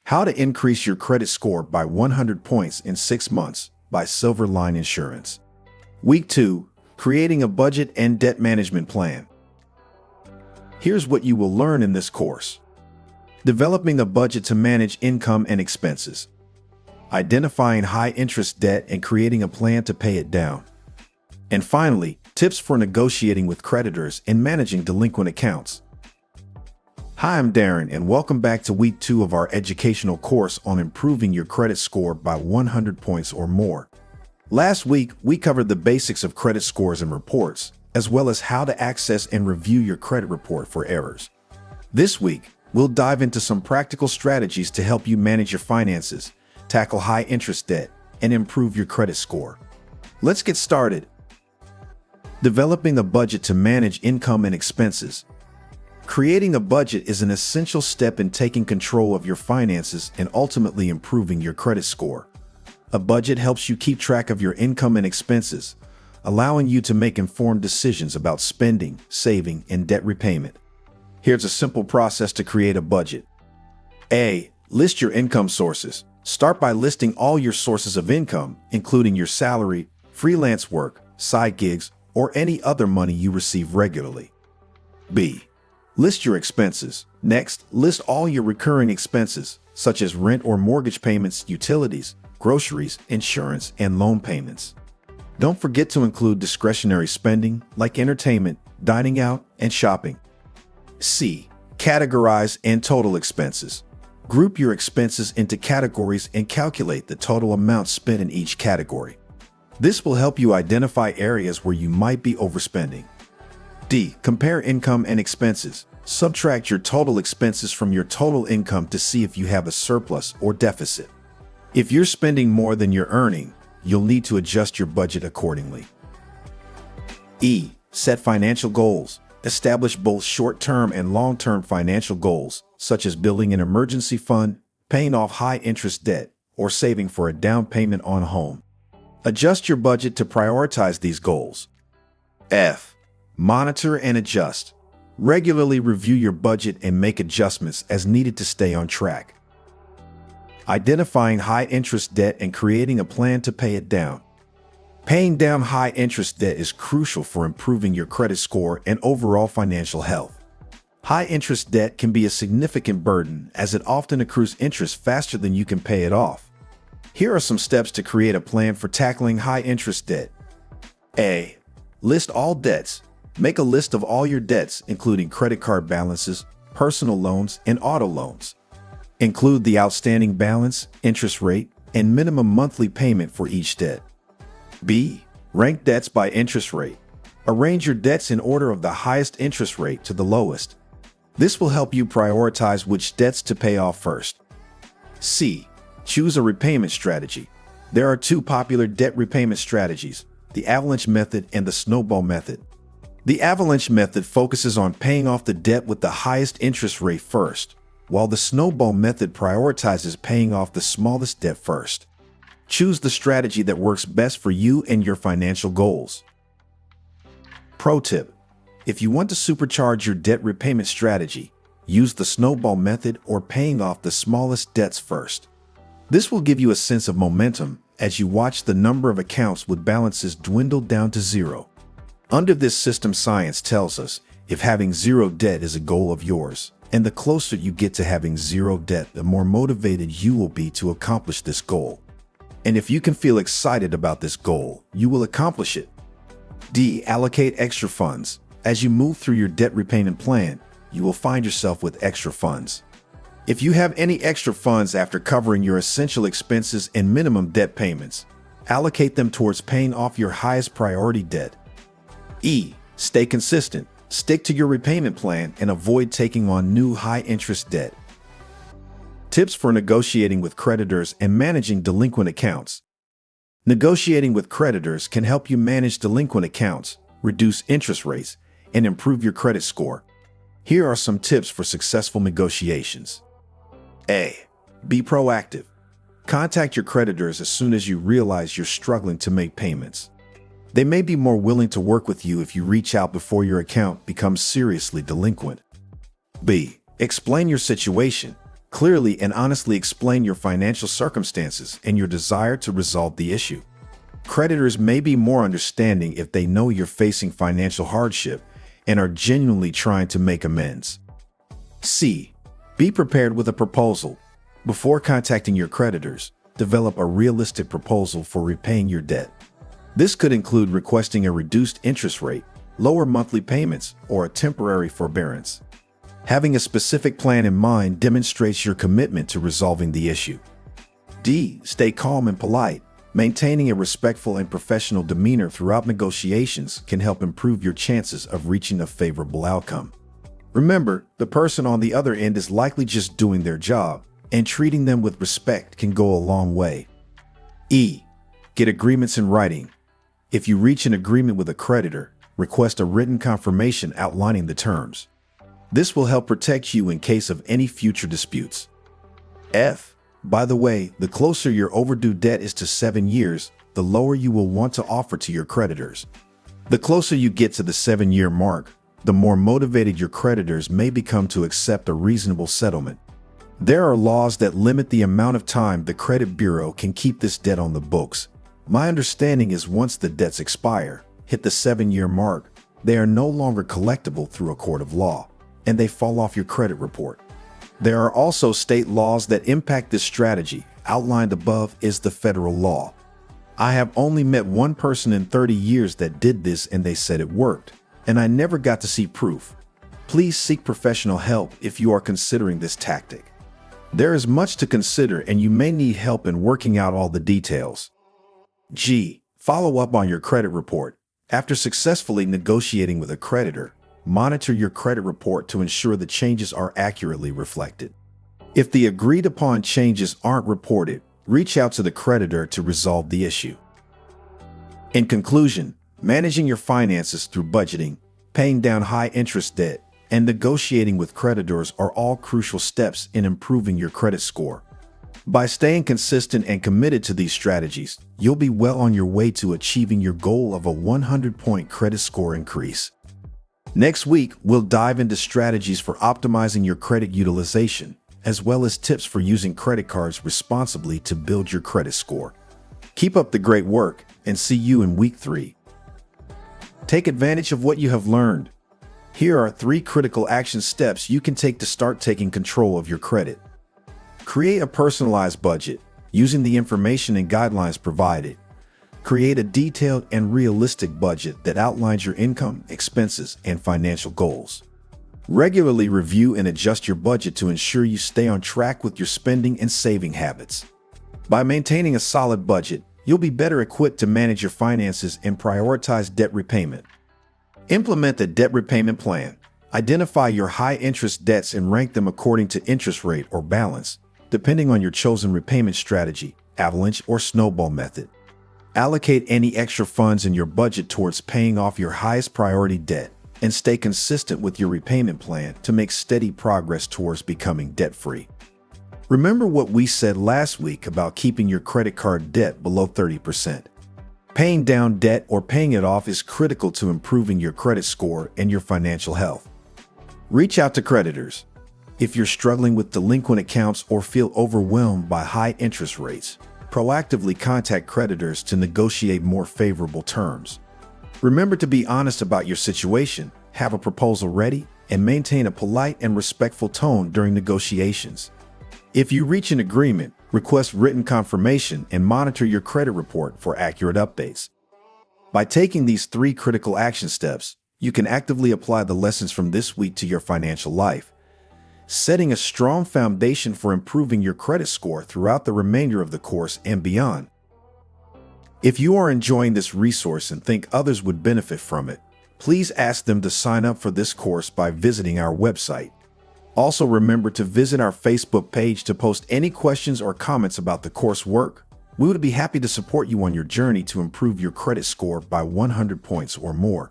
How to Increase Your Credit Score by 100 Points in 6 Months by Silverline Insurance. Week 2, Creating a Budget and Debt Management Plan. Here's what you will learn in this course. Developing a budget to manage income and expenses. Identifying high-interest debt and creating a plan to pay it down. And finally, tips for negotiating with creditors and managing delinquent accounts. Hi, I'm Darren, and welcome back to Week 2 of our educational course on improving your credit score by 100 points or more. Last week, we covered the basics of credit scores and reports, as well as how to access and review your credit report for errors. This week, we'll dive into some practical strategies to help you manage your finances, tackle high-interest debt, and improve your credit score. Let's get started. Developing a budget to manage income and expenses. Creating a budget is an essential step in taking control of your finances and ultimately improving your credit score. A budget helps you keep track of your income and expenses, allowing you to make informed decisions about spending, saving, and debt repayment. Here's a simple process to create a budget. A. List your income sources. Start by listing all your sources of income, including your salary, freelance work, side gigs, or any other money you receive regularly. B. List your expenses. Next, list all your recurring expenses, such as rent or mortgage payments, utilities, groceries, insurance, and loan payments. Don't forget to include discretionary spending like entertainment, dining out, and shopping. C. Categorize and total expenses. Group your expenses into categories and calculate the total amount spent in each category. This will help you identify areas where you might be overspending. D. Compare income and expenses. Subtract your total expenses from your total income to see if you have a surplus or deficit. If you're spending more than you're earning, you'll need to adjust your budget accordingly. E. Set financial goals. Establish both short-term and long-term financial goals, such as building an emergency fund, paying off high-interest debt, or saving for a down payment on a home. Adjust your budget to prioritize these goals. F. Monitor and adjust. Regularly review your budget and make adjustments as needed to stay on track. Identifying high-interest debt and creating a plan to pay it down. Paying down high-interest debt is crucial for improving your credit score and overall financial health. High-interest debt can be a significant burden as it often accrues interest faster than you can pay it off. Here are some steps to create a plan for tackling high-interest debt. A. List all debts. Make a list of all your debts, including credit card balances, personal loans, and auto loans. Include the outstanding balance, interest rate, and minimum monthly payment for each debt. B. Rank debts by interest rate. Arrange your debts in order of the highest interest rate to the lowest. This will help you prioritize which debts to pay off first. C. Choose a repayment strategy. There are 2 popular debt repayment strategies, the avalanche method and the snowball method. The avalanche method focuses on paying off the debt with the highest interest rate first, while the snowball method prioritizes paying off the smallest debt first. Choose the strategy that works best for you and your financial goals. Pro tip: if you want to supercharge your debt repayment strategy, use the snowball method or paying off the smallest debts first. This will give you a sense of momentum as you watch the number of accounts with balances dwindle down to zero. Under this system, science tells us if having zero debt is a goal of yours, and the closer you get to having zero debt, the more motivated you will be to accomplish this goal. And if you can feel excited about this goal, you will accomplish it. D. Allocate extra funds. As you move through your debt repayment plan, you will find yourself with extra funds. If you have any extra funds after covering your essential expenses and minimum debt payments, allocate them towards paying off your highest priority debt. E. Stay consistent. Stick to your repayment plan and avoid taking on new high-interest debt. Tips for negotiating with creditors and managing delinquent accounts. Negotiating with creditors can help you manage delinquent accounts, reduce interest rates, and improve your credit score. Here are some tips for successful negotiations. A. Be proactive. Contact your creditors as soon as you realize you're struggling to make payments. They may be more willing to work with you if you reach out before your account becomes seriously delinquent. B. Explain your situation. Clearly and honestly explain your financial circumstances and your desire to resolve the issue. Creditors may be more understanding if they know you're facing financial hardship and are genuinely trying to make amends. C. Be prepared with a proposal. Before contacting your creditors, develop a realistic proposal for repaying your debt. This could include requesting a reduced interest rate, lower monthly payments, or a temporary forbearance. Having a specific plan in mind demonstrates your commitment to resolving the issue. D. Stay calm and polite. Maintaining a respectful and professional demeanor throughout negotiations can help improve your chances of reaching a favorable outcome. Remember, the person on the other end is likely just doing their job, and treating them with respect can go a long way. E. Get agreements in writing. If you reach an agreement with a creditor, request a written confirmation outlining the terms. This will help protect you in case of any future disputes. F. By the way, the closer your overdue debt is to 7 years, the lower you will want to offer to your creditors. The closer you get to the 7-year mark, the more motivated your creditors may become to accept a reasonable settlement. There are laws that limit the amount of time the credit bureau can keep this debt on the books. My understanding is once the debts expire, hit the 7-year mark, they are no longer collectible through a court of law, and they fall off your credit report. There are also state laws that impact this strategy. Outlined above is the federal law. I have only met one person in 30 years that did this and they said it worked, and I never got to see proof. Please seek professional help if you are considering this tactic. There is much to consider and you may need help in working out all the details. G. Follow up on your credit report. After successfully negotiating with a creditor, monitor your credit report to ensure the changes are accurately reflected. If the agreed-upon changes aren't reported, reach out to the creditor to resolve the issue. In conclusion, managing your finances through budgeting, paying down high-interest debt, and negotiating with creditors are all crucial steps in improving your credit score. By staying consistent and committed to these strategies, you'll be well on your way to achieving your goal of a 100-point credit score increase. Next week, we'll dive into strategies for optimizing your credit utilization, as well as tips for using credit cards responsibly to build your credit score. Keep up the great work, and see you in week 3. Take advantage of what you have learned. Here are 3 critical action steps you can take to start taking control of your credit. Create a personalized budget using the information and guidelines provided. Create a detailed and realistic budget that outlines your income, expenses, and financial goals. Regularly review and adjust your budget to ensure you stay on track with your spending and saving habits. By maintaining a solid budget, you'll be better equipped to manage your finances and prioritize debt repayment. Implement the debt repayment plan. Identify your high-interest debts and rank them according to interest rate or balance, depending on your chosen repayment strategy, avalanche or snowball method. Allocate any extra funds in your budget towards paying off your highest priority debt and stay consistent with your repayment plan to make steady progress towards becoming debt-free. Remember what we said last week about keeping your credit card debt below 30%. Paying down debt or paying it off is critical to improving your credit score and your financial health. Reach out to creditors. If you're struggling with delinquent accounts or feel overwhelmed by high interest rates, proactively contact creditors to negotiate more favorable terms. Remember to be honest about your situation, have a proposal ready, and maintain a polite and respectful tone during negotiations. If you reach an agreement, request written confirmation and monitor your credit report for accurate updates. By taking these 3 critical action steps, you can actively apply the lessons from this week to your financial life, setting a strong foundation for improving your credit score throughout the remainder of the course and beyond. If you are enjoying this resource and think others would benefit from it, please ask them to sign up for this course by visiting our website. Also remember to visit our Facebook page to post any questions or comments about the coursework. We would be happy to support you on your journey to improve your credit score by 100 points or more.